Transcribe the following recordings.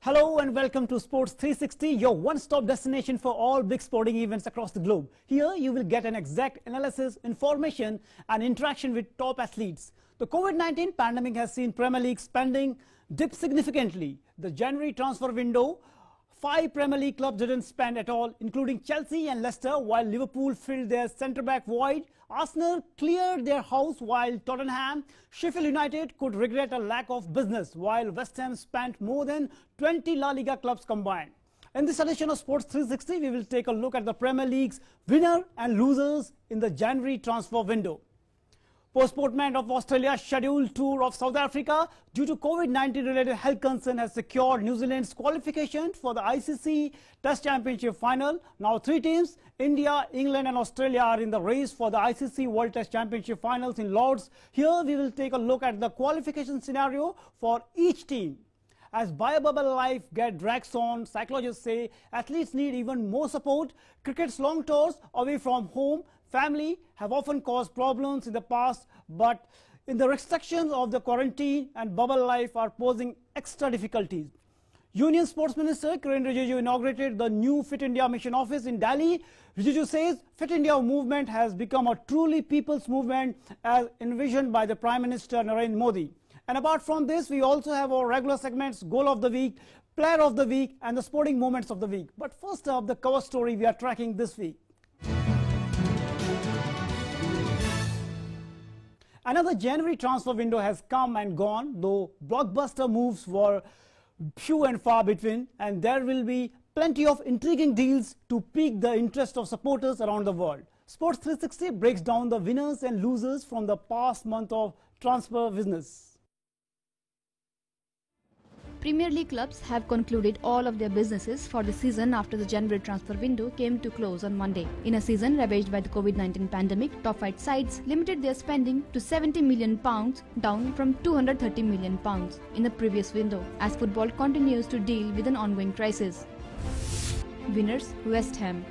Hello and welcome to Sports 360, your one-stop destination for all big sporting events across the globe. Here you will get an exact analysis, information and interaction with top athletes. The COVID-19 pandemic has seen Premier League spending dip significantly. The January transfer window, 5 Premier League clubs didn't spend at all, including Chelsea and Leicester, while Liverpool filled their centre-back void. Arsenal cleared their house, while Tottenham, Sheffield United could regret a lack of business, while West Ham spent more than 20 La Liga clubs combined. In this edition of Sports 360, we will take a look at the Premier League's winner and losers in the January transfer window. Postponement of Australia's scheduled tour of South Africa due to COVID-19 related health concern has secured New Zealand's qualification for the ICC Test Championship final. Now 3 teams, India, England and Australia, are in the race for the ICC World Test Championship finals in Lord's. Here we will take a look at the qualification scenario for each team. As bio-bubble life drags on, psychologists say athletes need even more support. Cricket's long tours away from home, family have often caused problems in the past, but in the restrictions of the quarantine and bubble life are posing extra difficulties. Union Sports Minister Kiren Rijiju inaugurated the new Fit India Mission office in Delhi. Rijiju says Fit India movement has become a truly people's movement as envisioned by the Prime Minister Narendra Modi. And apart from this, we also have our regular segments, Goal of the Week, Player of the Week and the Sporting Moments of the Week. But first up, the cover story we are tracking this week. Another January transfer window has come and gone, though blockbuster moves were few and far between, and there will be plenty of intriguing deals to pique the interest of supporters around the world. Sports 360 breaks down the winners and losers from the past month of transfer business. Premier League clubs have concluded all of their businesses for the season after the January transfer window came to close on Monday. In a season ravaged by the COVID-19 pandemic, top 5 sides limited their spending to £70 million, down from £230 million in the previous window, as football continues to deal with an ongoing crisis. Winners: West Ham.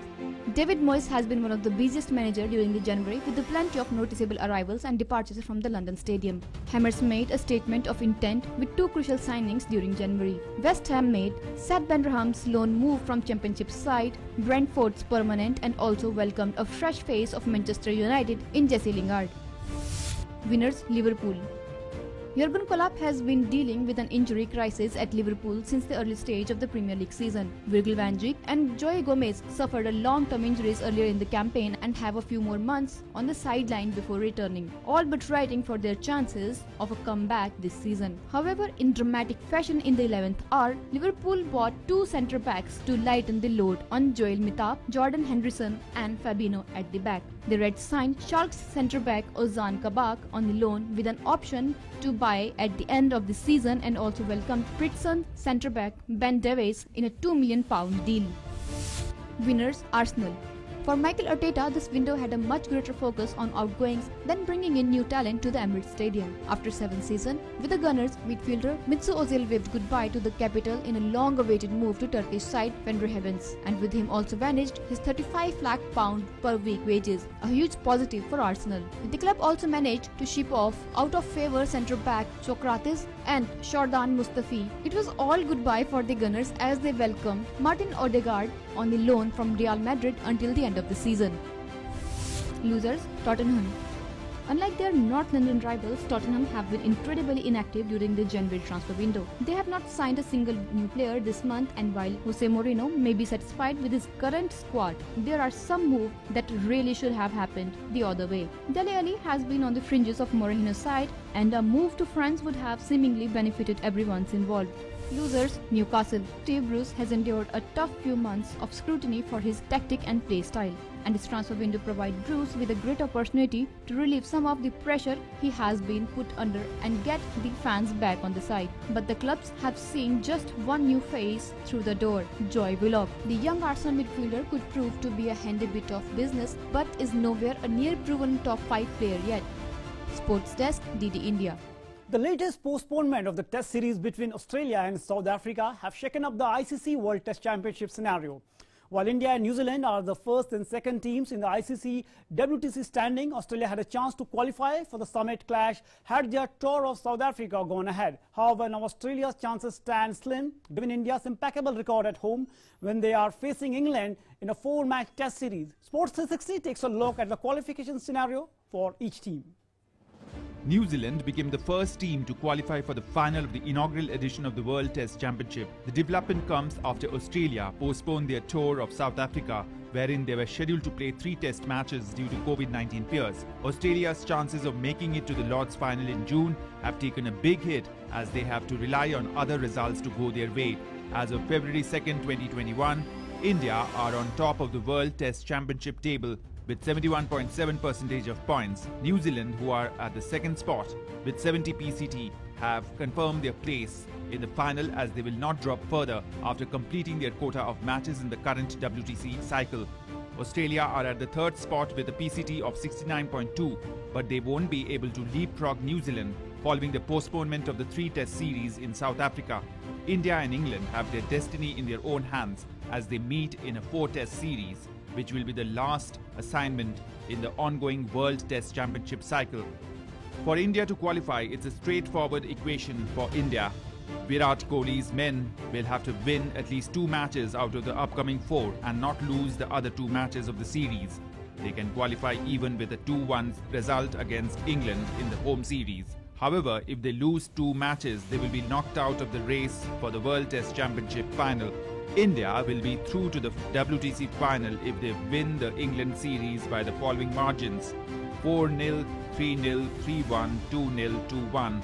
David Moyes has been one of the busiest managers during the January, with plenty of noticeable arrivals and departures from the London Stadium. Hammers made a statement of intent with 2 crucial signings during January. West Ham made Seth Benraham's loan move from Championship side, Brentford's permanent, and also welcomed a fresh face of Manchester United in Jesse Lingard. Winners: Liverpool. Jurgen Klopp has been dealing with an injury crisis at Liverpool since the early stage of the Premier League season. Virgil van Dijk and Joe Gomez suffered a long-term injuries earlier in the campaign and have a few more months on the sideline before returning, all but writing for their chances of a comeback this season. However, in dramatic fashion in the 11th hour, Liverpool bought 2 centre-backs to lighten the load on Joel Matip, Jordan Henderson and Fabinho at the back. The Reds signed Schalke's centre-back Ozan Kabak on the loan with an option to buy at the end of the season, and also welcomed Pritson centre-back Ben Davies in a £2 million deal. Winners: Arsenal. For Mikel Arteta, this window had a much greater focus on outgoings than bringing in new talent to the Emirates Stadium. After 7 seasons with the Gunners, midfielder Mesut Ozil waved goodbye to the capital in a long-awaited move to Turkish side Fener Heavens, and with him also vanished his £35 lakh per week wages, a huge positive for Arsenal. The club also managed to ship off out-of-favour centre-back Sokratis and Shordan Mustafi. It was all goodbye for the Gunners as they welcomed Martin Odegaard on the loan from Real Madrid until the end of the season. Losers: Tottenham. Unlike their North London rivals, Tottenham have been incredibly inactive during the January transfer window. They have not signed a single new player this month, and while Jose Mourinho may be satisfied with his current squad, there are some moves that really should have happened the other way. Dele Alli has been on the fringes of Mourinho's side, and a move to France would have seemingly benefited everyone involved. Losers: Newcastle. Steve Bruce has endured a tough few months of scrutiny for his tactic and play style, and his transfer window provides Bruce with a great opportunity to relieve some of the pressure he has been put under and get the fans back on the side. But the clubs have seen just one new face through the door: Joe Willock. The young Arsenal midfielder could prove to be a handy bit of business, but is nowhere a near proven top 5 player yet. Sports Desk, DD India. The latest postponement of the Test series between Australia and South Africa have shaken up the ICC World Test Championship scenario. While India and New Zealand are the first and second teams in the ICC WTC standing, Australia had a chance to qualify for the summit clash had their tour of South Africa gone ahead. However, now Australia's chances stand slim given India's impeccable record at home when they are facing England in a 4-match test series. Sports 360 takes a look at the qualification scenario for each team. New Zealand became the first team to qualify for the final of the inaugural edition of the World Test Championship. The development comes after Australia postponed their tour of South Africa, wherein they were scheduled to play 3 test matches due to COVID-19 fears. Australia's chances of making it to the Lord's final in June have taken a big hit as they have to rely on other results to go their way. As of February 2nd, 2021, India are on top of the World Test Championship table with 71.7% of points. New Zealand, who are at the second spot with 70 PCT, have confirmed their place in the final as they will not drop further after completing their quota of matches in the current WTC cycle. Australia are at the third spot with a PCT of 69.2, but they won't be able to leapfrog New Zealand following the postponement of the 3-test series in South Africa. India and England have their destiny in their own hands as they meet in a 4-test series, which will be the last assignment in the ongoing World Test Championship cycle. For India to qualify, it's a straightforward equation for India. Virat Kohli's men will have to win at least 2 matches out of the upcoming 4 and not lose the other 2 matches of the series. They can qualify even with a 2-1 result against England in the home series. However, if they lose 2 matches, they will be knocked out of the race for the World Test Championship final. India will be through to the WTC final if they win the England series by the following margins: 4-0, 3-0, 3-1, 2-0, 2-1.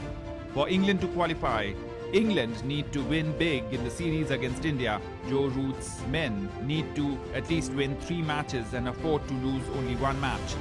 For England to qualify, England need to win big in the series against India. Joe Root's men need to at least win 3 matches and afford to lose only 1 match.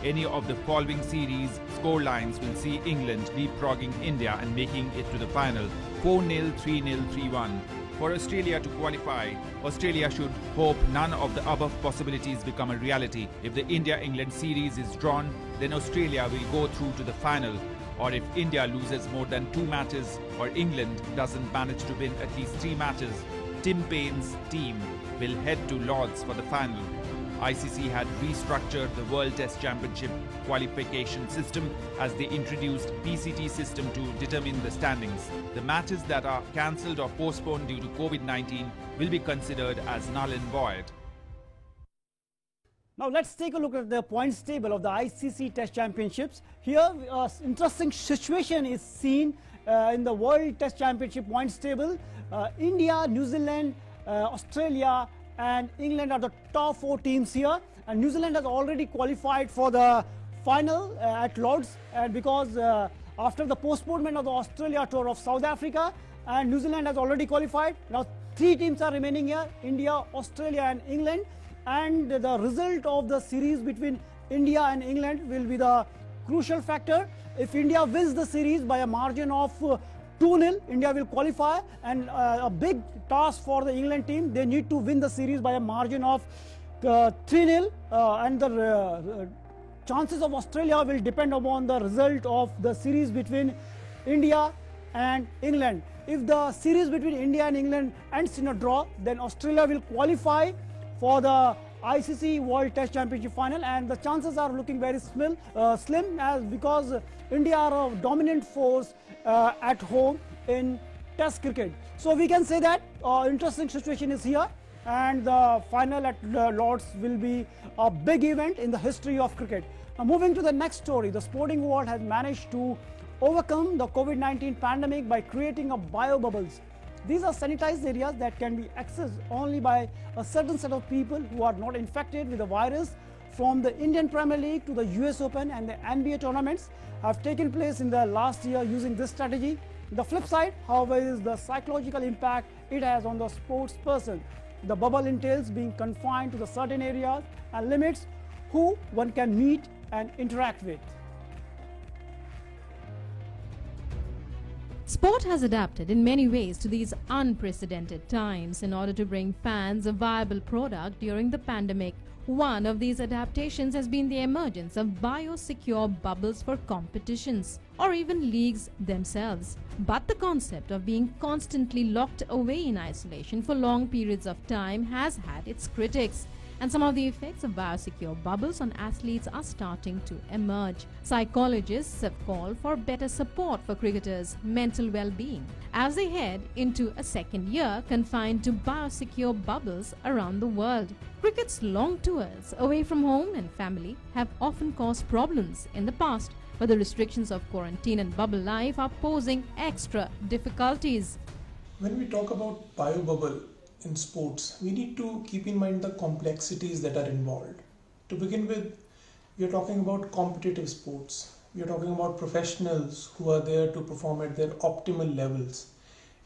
Any of the following series scorelines will see England leapfrogging India and making it to the final: 4-0, 3-0, 3-1. For Australia to qualify, Australia should hope none of the above possibilities become a reality. If the India-England series is drawn, then Australia will go through to the final. Or if India loses more than 2 matches or England doesn't manage to win at least 3 matches, Tim Paine's team will head to Lord's for the final. ICC had restructured the World Test Championship qualification system as they introduced PCT system to determine the standings. The matches that are cancelled or postponed due to COVID-19 will be considered as null and void. Now let's take a look at the points table of the ICC Test Championships. Here, an interesting situation is seen in the World Test Championship points table. India, New Zealand, Australia and England are the top 4 teams here, and New Zealand has already qualified for the final at Lord's, because after the postponement of the Australia tour of South Africa, and New Zealand has already qualified. Now 3 teams are remaining here: India, Australia and England, and the result of the series between India and England will be the crucial factor. If India wins the series by a margin of 2-0, India will qualify, and a big task for the England team. They need to win the series by a margin of 3-0, and the chances of Australia will depend upon the result of the series between India and England. If the series between India and England ends in a draw, then Australia will qualify for the ICC World Test Championship final, and the chances are looking very slim as because India are a dominant force at home in Test cricket. So we can say that interesting situation is here, and the final at Lord's will be a big event in the history of cricket. Now moving to the next story, the sporting world has managed to overcome the COVID-19 pandemic by creating a bio-bubbles. These are sanitized areas that can be accessed only by a certain set of people who are not infected with the virus. From the Indian Premier League to the US Open and the NBA tournaments have taken place in the last year using this strategy. The flip side, however, is the psychological impact it has on the sports person. The bubble entails being confined to the certain areas and limits who one can meet and interact with. Sport has adapted in many ways to these unprecedented times in order to bring fans a viable product during the pandemic. One of these adaptations has been the emergence of biosecure bubbles for competitions or even leagues themselves. But the concept of being constantly locked away in isolation for long periods of time has had its critics. And some of the effects of biosecure bubbles on athletes are starting to emerge. Psychologists have called for better support for cricketers' mental well-being as they head into a second year confined to biosecure bubbles around the world. Cricket's long tours away from home and family have often caused problems in the past, but the restrictions of quarantine and bubble life are posing extra difficulties. When we talk about biobubble in sports, we need to keep in mind the complexities that are involved. To begin with, we are talking about competitive sports. We are talking about professionals who are there to perform at their optimal levels,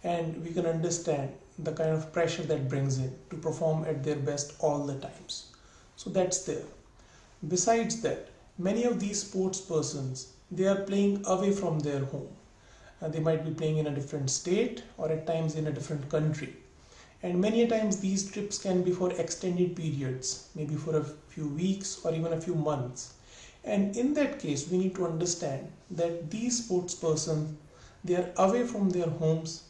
and we can understand the kind of pressure that brings in to perform at their best all the times. So that's there. Besides that, many of these sports persons, they are playing away from their home. They might be playing in a different state or at times in a different country. And many a times these trips can be for extended periods, maybe for a few weeks or even a few months. And in that case, we need to understand that these sports persons, they are away from their homes,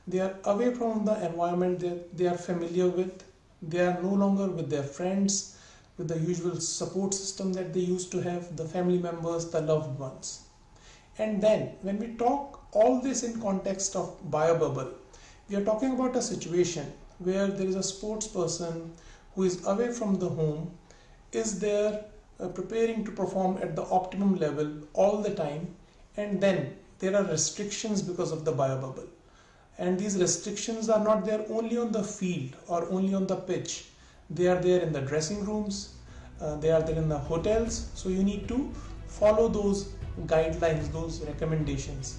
they are away from the environment that they are familiar with, they are no longer with their friends, with the usual support system that they used to have, the family members, the loved ones. And then when we talk all this in context of biobubble, we are talking about a situation where there is a sports person who is away from the home, is there preparing to perform at the optimum level all the time, and then there are restrictions because of the biobubble. And these restrictions are not there only on the field or only on the pitch. They are there in the dressing rooms, they are there in the hotels. So you need to follow those guidelines, those recommendations.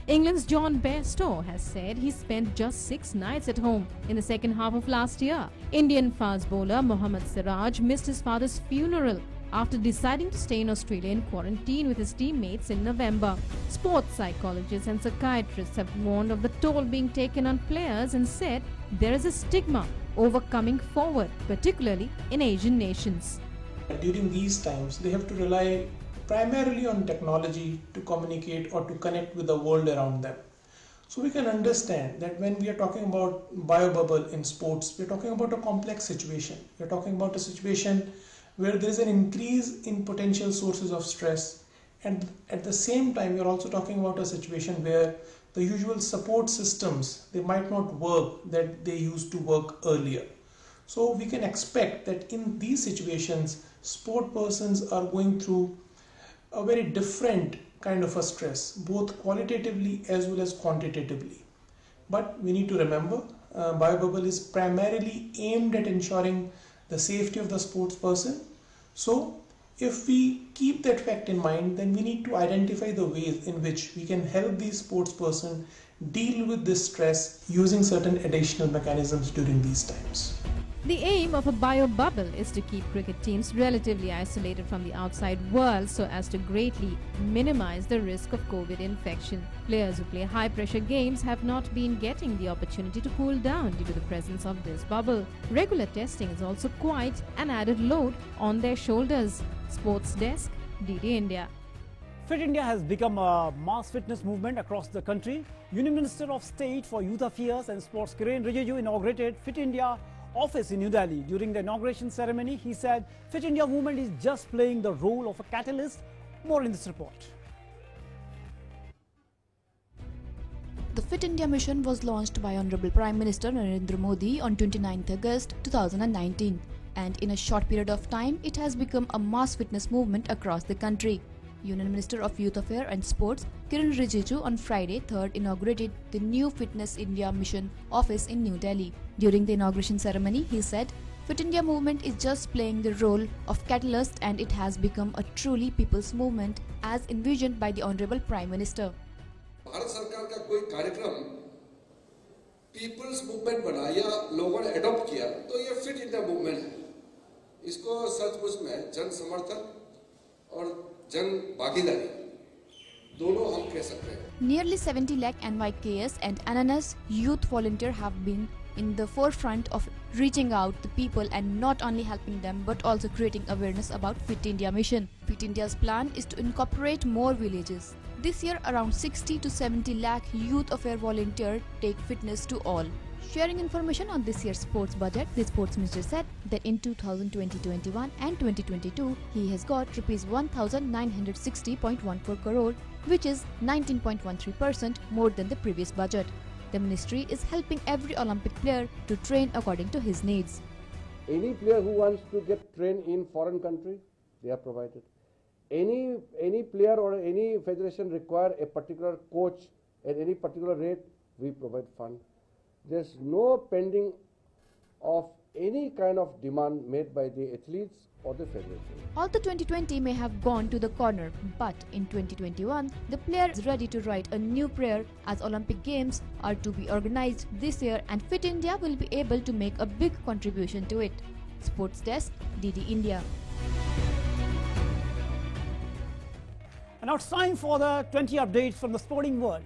England's John Bairstow has said he spent just 6 nights at home in the second half of last year. Indian fast bowler Mohammad Siraj missed his father's funeral after deciding to stay in Australia in quarantine with his teammates in November. Sports psychologists and psychiatrists have warned of the toll being taken on players and said there is a stigma over coming forward, particularly in Asian nations. During these times, they have to rely primarily on technology to communicate or to connect with the world around them. So we can understand that when we are talking about biobubble in sports, we are talking about a complex situation. We are talking about a situation where there is an increase in potential sources of stress, and at the same time we are also talking about a situation where the usual support systems, they might not work that they used to work earlier. So we can expect that in these situations, sport persons are going through a very different kind of a stress, both qualitatively as well as quantitatively. But we need to remember, biobubble is primarily aimed at ensuring the safety of the sports person. So if we keep that fact in mind, then we need to identify the ways in which we can help these sports person deal with this stress using certain additional mechanisms during these times. The aim of a biobubble is to keep cricket teams relatively isolated from the outside world so as to greatly minimize the risk of COVID infection. Players who play high-pressure games have not been getting the opportunity to cool down due to the presence of this bubble. Regular testing is also quite an added load on their shoulders. Sports Desk, DD India. Fit India has become a mass fitness movement across the country. Union Minister of State for Youth Affairs and Sports Kiren Rijiju inaugurated Fit India office in New Delhi. During the inauguration ceremony, he said Fit India movement is just playing the role of a catalyst. More in this report. The Fit India mission was launched by Honorable Prime Minister Narendra Modi on 29th August 2019, and in a short period of time, it has become a mass fitness movement across the country. Union Minister of Youth Affairs and Sports Kiren Rijiju on Friday 3rd inaugurated the new Fitness India Mission office in New Delhi. During the inauguration ceremony, he said, Fit India movement is just playing the role of catalyst and it has become a truly people's movement as envisioned by the Honorable Prime Minister. Bharat सरकार का कोई कार्यक्रम people's movement बना या लोगों ने adopt किया तो ये फिट इंडिया मूवमेंट है। इसको सचमुच में जन समर्थन और जन भागीदारी दोनों हम कह सकते हैं। Nearly 70 lakh NYKS and Ananas youth volunteer have been in the forefront of reaching out to people and not only helping them but also creating awareness about Fit India mission. Fit India's plan is to incorporate more villages. This year around 60 to 70 lakh youth affair volunteers take fitness to all. Sharing information on this year's sports budget, the sports minister said that in 2020-21 and 2022, he has got rupees 1,960.14 crore, which is 19.13% more than the previous budget. The ministry is helping every Olympic player to train according to his needs. Any player who wants to get trained in foreign country, they are provided. Any player or any federation require a particular coach at any particular rate, we provide fund. There's no pending of any kind of demand made by the athletes or the federation. Although 2020 may have gone to the corner, but in 2021, the player is ready to write a new prayer as Olympic Games are to be organized this year and Fit India will be able to make a big contribution to it. Sports Desk, DD India. And now it's time for the 20 updates from the sporting world.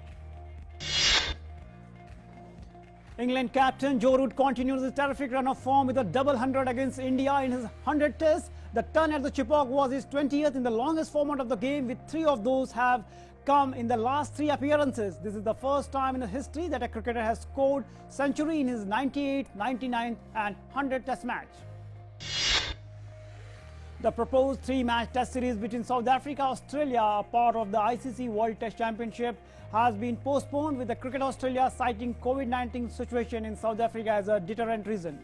England captain Joe Root continues his terrific run of form with a double 100 against India in his 100th test. The turn at the Chepauk was his 20th in the longest format of the game, with 3 of those have come in the last 3 appearances. This is the first time in the history that a cricketer has scored century in his 98, 99 and 100 test match. The proposed 3-match test series between South Africa and Australia, a part of the ICC World Test Championship, has been postponed, with the Cricket Australia citing COVID-19 situation in South Africa as a deterrent reason.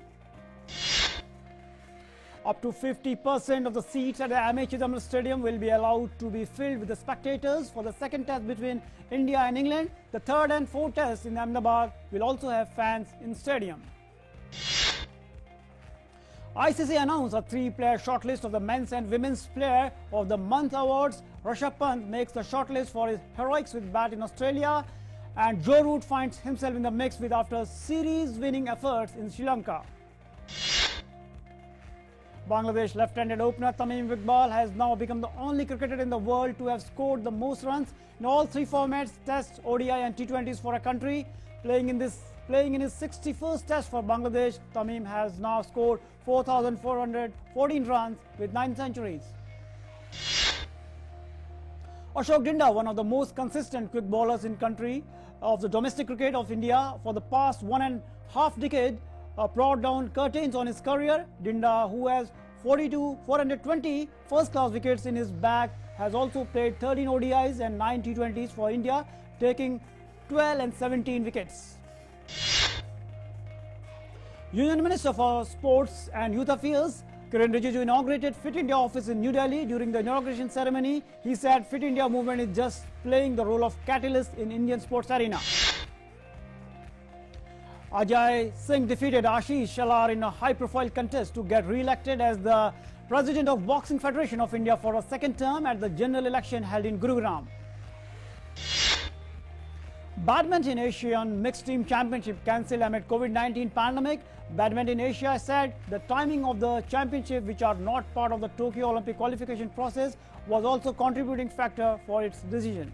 Up to 50% of the seats at the MH Chidambaram Stadium will be allowed to be filled with the spectators for the second test between India and England. The third and fourth tests in Ahmedabad will also have fans in stadium. ICC announced a 3-player shortlist of the Men's and Women's Player of the Month awards. Rishabh Pant makes the shortlist for his heroics with bat in Australia, and Joe Root finds himself in the mix with after series-winning efforts in Sri Lanka. Bangladesh left-handed opener Tamim Iqbal has now become the only cricketer in the world to have scored the most runs in all 3 formats, Test, ODI and T20s for a country. Playing in his 61st test for Bangladesh, Tamim has now scored 4,414 runs with 9 centuries. Ashok Dinda, one of the most consistent quick bowlers in country of the domestic cricket of India for the past 1.5 decades, brought down curtains on his career. Dinda, who has 420 first-class wickets in his bag, has also played 13 ODIs and 9 T20s for India, taking 12 and 17 wickets. Union Minister for Sports and Youth Affairs Kiren Rijiju inaugurated Fit India office in New Delhi. During the inauguration ceremony, he said Fit India movement is just playing the role of catalyst in Indian sports arena. Ajay Singh defeated Ashish Shalar in a high-profile contest to get re-elected as the President of Boxing Federation of India for a second term at the general election held in Gurugram. Badminton Asian Mixed Team Championship cancelled amid COVID-19 pandemic. Badminton Asia said the timing of the championship, which are not part of the Tokyo Olympic qualification process, was also a contributing factor for its decision.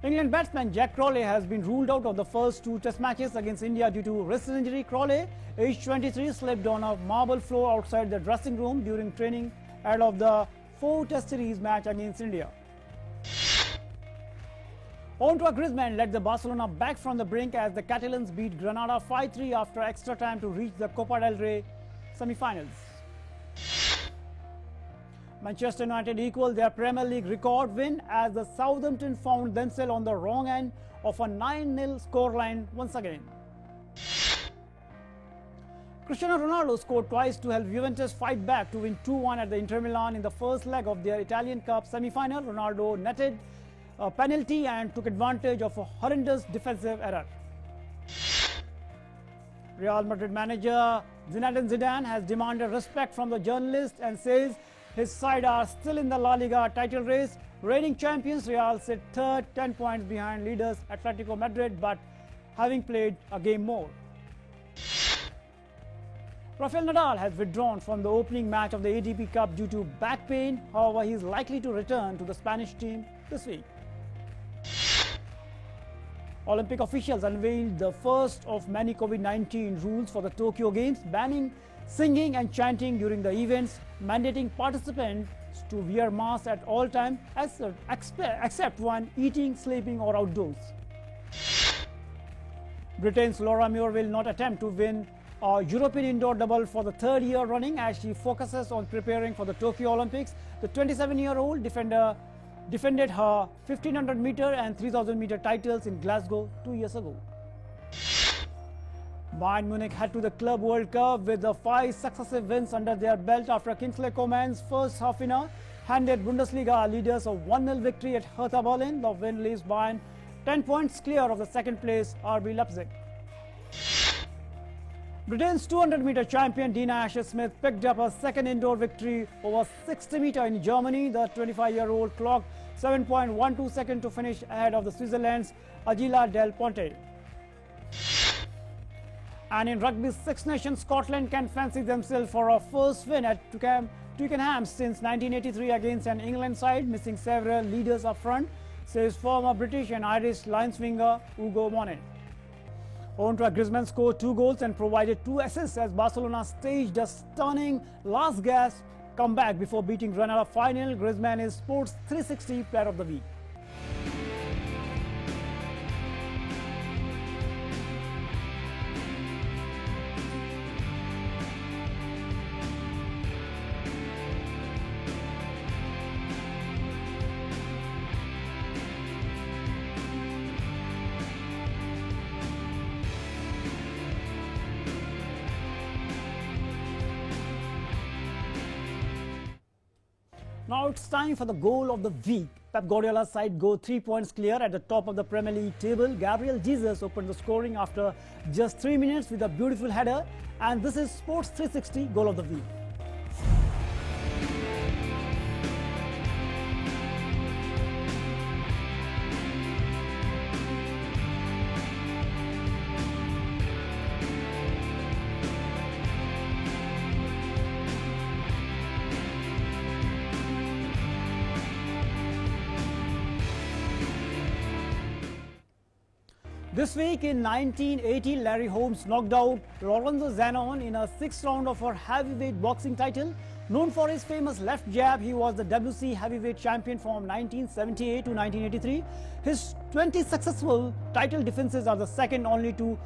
England batsman Jack Crawley has been ruled out of the first 2 test matches against India due to wrist injury. Crawley, aged 23, slipped on a marble floor outside the dressing room during training ahead of the 4 test series match against India. Antoine Griezmann led the Barcelona back from the brink as the Catalans beat Granada 5-3 after extra time to reach the Copa del Rey semi-finals. Manchester United equalled their Premier League record win as the Southampton found themselves on the wrong end of a 9-0 scoreline once again. Cristiano Ronaldo scored twice to help Juventus fight back to win 2-1 at the Inter Milan in the first leg of their Italian Cup semi-final. Ronaldo netted a penalty and took advantage of a horrendous defensive error. Real Madrid manager Zinedine Zidane has demanded respect from the journalists and says his side are still in the La Liga title race. Reigning champions Real sit third, 10 points behind leaders Atletico Madrid, but having played a game more. Rafael Nadal has withdrawn from the opening match of the ATP Cup due to back pain. However, he is likely to return to the Spanish team this week. Olympic officials unveiled the first of many COVID-19 rules for the Tokyo Games, banning singing and chanting during the events, mandating participants to wear masks at all times except when eating, sleeping or outdoors. Britain's Laura Muir will not attempt to win a European indoor double for the third year running as she focuses on preparing for the Tokyo Olympics. The 27-year-old defended her 1500 meter and 3000 meter titles in Glasgow 2 years ago. Bayern Munich head to the Club World Cup with the 5 successive wins under their belt after Kingsley Coman's first half winner handed Bundesliga leaders a 1-0 victory at Hertha Berlin. The win leaves Bayern 10 points clear of the second place RB Leipzig. Britain's 200-meter champion Dina Asher-Smith picked up a second indoor victory over 60 meter in Germany. The 25-year-old clocked 7.12 seconds to finish ahead of the Switzerland's Agila Del Ponte. And in rugby's Six Nations, Scotland can fancy themselves for a first win at Twickenham since 1983 against an England side missing several leaders up front, says former British and Irish Lions winger Ugo Money. Antoine Griezmann scored 2 goals and provided 2 assists as Barcelona staged a stunning last-gasp comeback before beating runner-up final. Griezmann is Sports 360 Player of the Week. Now it's time for the goal of the week. Pep Guardiola's side go 3 points clear at the top of the Premier League table. Gabriel Jesus opened the scoring after just 3 minutes with a beautiful header. And this is Sports 360 Goal of the Week. This week in 1980, Larry Holmes knocked out Lorenzo Zanon in a 6th round of her heavyweight boxing title. Known for his famous left jab, he was the WC heavyweight champion from 1978 to 1983. His 20 successful title defenses are the second only to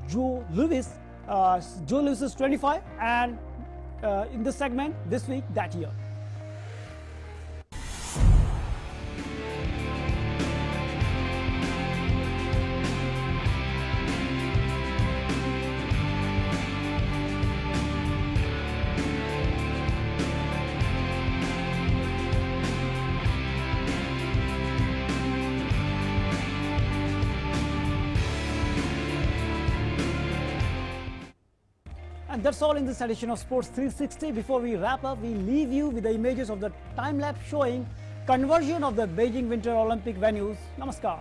Joe Louis. Joe Louis is 25, and in this segment, this week, that year. And that's all in this edition of Sports 360. Before we wrap up, we leave you with the images of the time-lapse showing conversion of the Beijing Winter Olympic venues. Namaskar.